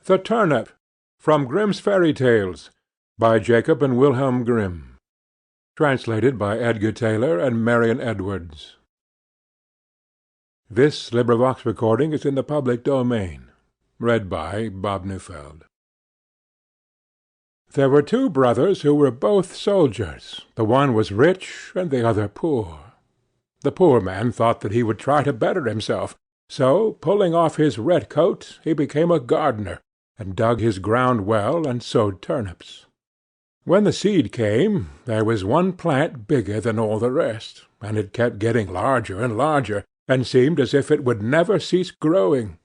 The Turnip, from Grimm's Fairy Tales, by Jacob and Wilhelm Grimm. Translated by Edgar Taylor and Marion Edwards. This recording is in the public domain. Read by Bob Neufeld. There were two brothers who were both soldiers. The one was rich and the other poor. The poor man thought that he would try to better himself, so, pulling off his red coat, he became a gardener, and dug his ground well and sowed turnips. When the seed came, there was one plant bigger than all the rest, and it kept getting larger and larger, and seemed as if it would never cease growing,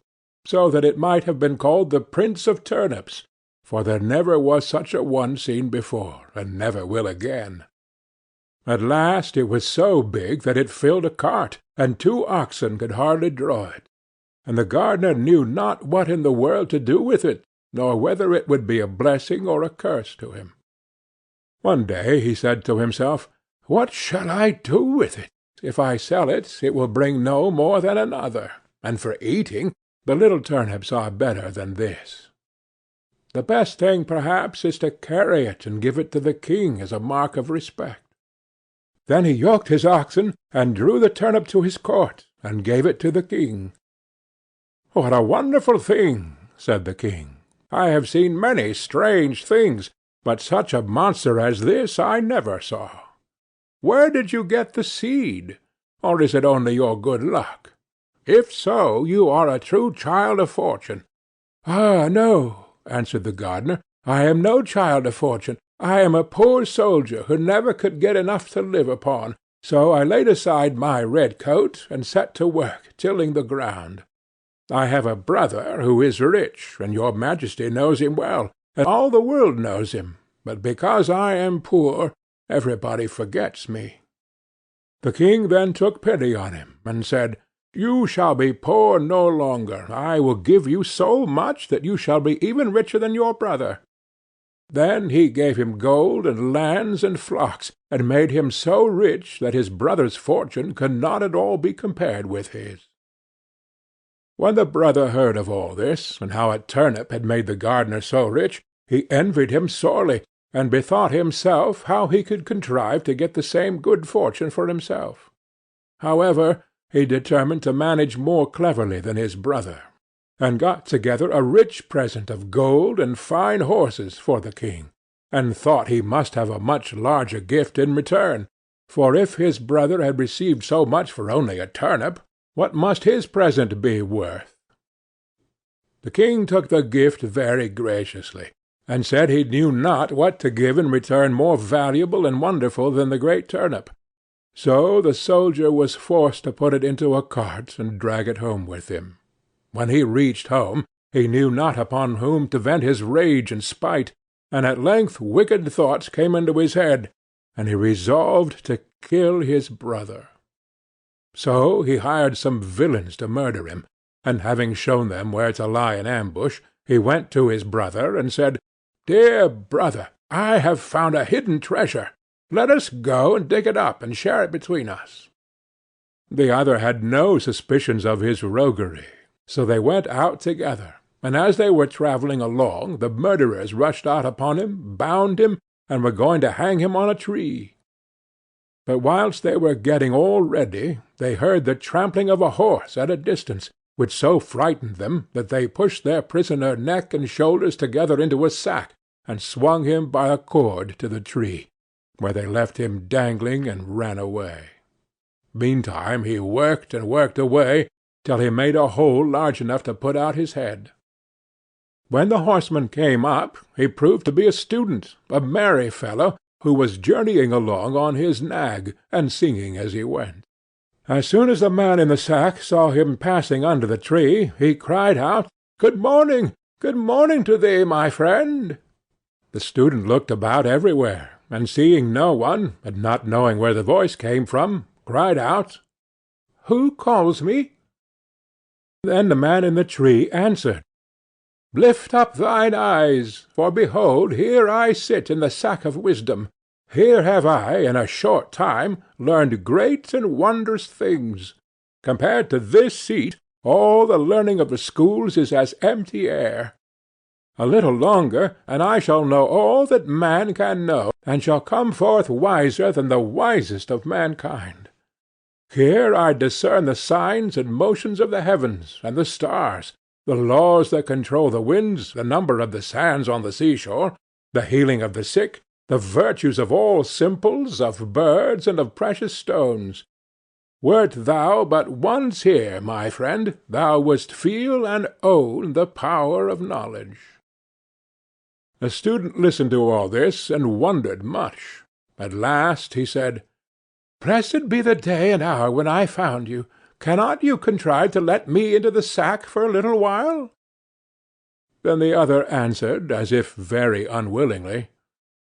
so that it might have been called the Prince of Turnips, for there never was such a one seen before, and never will again. At last it was so big that it filled a cart, and 2 oxen could hardly draw it, and the gardener knew not what in the world to do with it, nor whether it would be a blessing or a curse to him. One day he said to himself, "What shall I do with it? If I sell it, it will bring no more than another, and for eating, the little turnips are better than this. The best thing, perhaps, is to carry it and give it to the king as a mark of respect." Then he yoked his oxen, and drew the turnip to his court, and gave it to the king. "What a wonderful thing!" said the king. "I have seen many strange things, but such a monster as this I never saw. Where did you get the seed? Or is it only your good luck? If so, you are a true child of fortune." "Ah, no," answered the gardener, "I am no child of fortune. I am a poor soldier who never could get enough to live upon, so I laid aside my red coat and set to work tilling the ground. I have a brother who is rich, and your Majesty knows him well, and all the world knows him, but because I am poor, everybody forgets me." The king then took pity on him, and said, "You shall be poor no longer. I will give you so much that you shall be even richer than your brother." Then he gave him gold and lands and flocks, and made him so rich that his brother's fortune could not at all be compared with his. When the brother heard of all this, and how a turnip had made the gardener so rich, he envied him sorely, and bethought himself how he could contrive to get the same good fortune for himself. However, he determined to manage more cleverly than his brother, and got together a rich present of gold and fine horses for the king, and thought he must have a much larger gift in return, for if his brother had received so much for only a turnip, what must his present be worth? The king took the gift very graciously, and said he knew not what to give in return more valuable and wonderful than the great turnip. So the soldier was forced to put it into a cart and drag it home with him. When he reached home, he knew not upon whom to vent his rage and spite, and at length wicked thoughts came into his head, and he resolved to kill his brother. So he hired some villains to murder him, and having shown them where to lie in ambush, he went to his brother and said, "Dear brother, I have found a hidden treasure. Let us go and dig it up and share it between us." The other had no suspicions of his roguery, so they went out together, and as they were travelling along, the murderers rushed out upon him, bound him, and were going to hang him on a tree. But whilst they were getting all ready, they heard the trampling of a horse at a distance, which so frightened them that they pushed their prisoner neck and shoulders together into a sack, and swung him by a cord to the tree, where they left him dangling and ran away. Meantime he worked and worked away, till he made a hole large enough to put out his head. When the horseman came up, he proved to be a student, a merry fellow, who was journeying along on his nag, and singing as he went. As soon as the man in the sack saw him passing under the tree, he cried out, "Good morning! Good morning to thee, my friend!" The student looked about everywhere, and seeing no one, and not knowing where the voice came from, cried out, "Who calls me?" Then the man in the tree answered, "Lift up thine eyes, for behold, here I sit in the sack of wisdom. Here have I, in a short time, learned great and wondrous things. Compared to this seat, all the learning of the schools is as empty air. A little longer, and I shall know all that man can know, and shall come forth wiser than the wisest of mankind. Here I discern the signs and motions of the heavens, and the stars, the laws that control the winds, the number of the sands on the seashore, the healing of the sick, the virtues of all simples, of birds, and of precious stones. Wert thou but once here, my friend, thou wouldst feel and own the power of knowledge." The student listened to all this, and wondered much. At last he said, "Blessed be the day and hour when I found you. Cannot you contrive to let me into the sack for a little while?" Then the other answered, as if very unwillingly,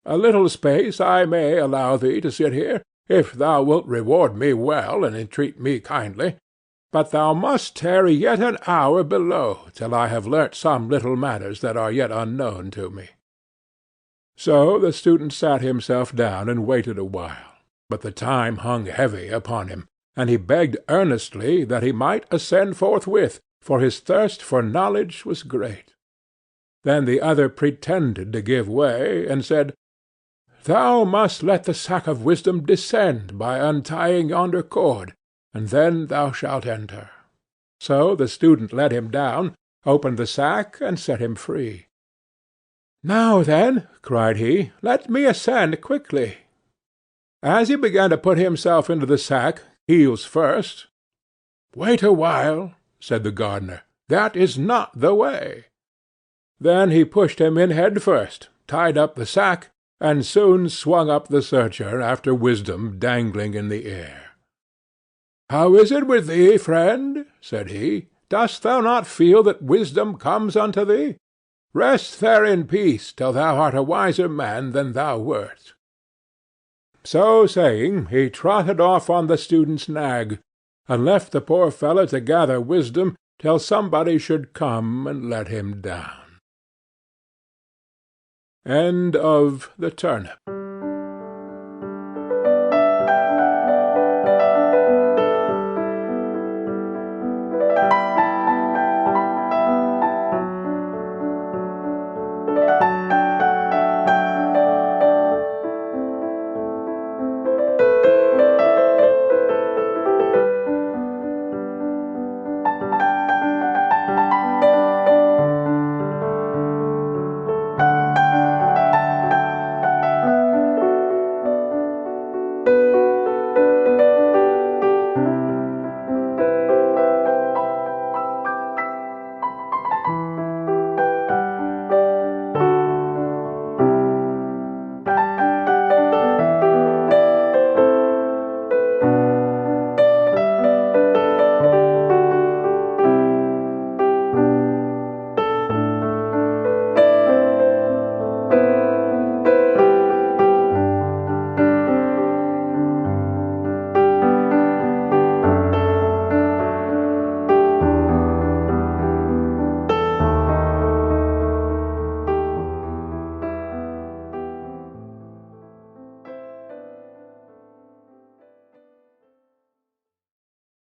"A little space I may allow thee to sit here, if thou wilt reward me well, and entreat me kindly. But thou must tarry yet an hour below, till I have learnt some little matters that are yet unknown to me." So the student sat himself down and waited a while, but the time hung heavy upon him, and he begged earnestly that he might ascend forthwith, for his thirst for knowledge was great. Then the other pretended to give way, and said, "Thou must let the sack of wisdom descend by untying yonder cord, and then thou shalt enter." So the student let him down, opened the sack, and set him free. "Now then," cried he, "let me ascend quickly." As he began to put himself into the sack, heels first, "Wait a while," said the gardener, "that is not the way." Then he pushed him in head first, tied up the sack, and soon swung up the searcher after wisdom dangling in the air. "How is it with thee, friend?" said he. "Dost thou not feel that wisdom comes unto thee? Rest there in peace till thou art a wiser man than thou wert." So saying, he trotted off on the student's nag, and left the poor fellow to gather wisdom till somebody should come and let him down. End of The Turnip.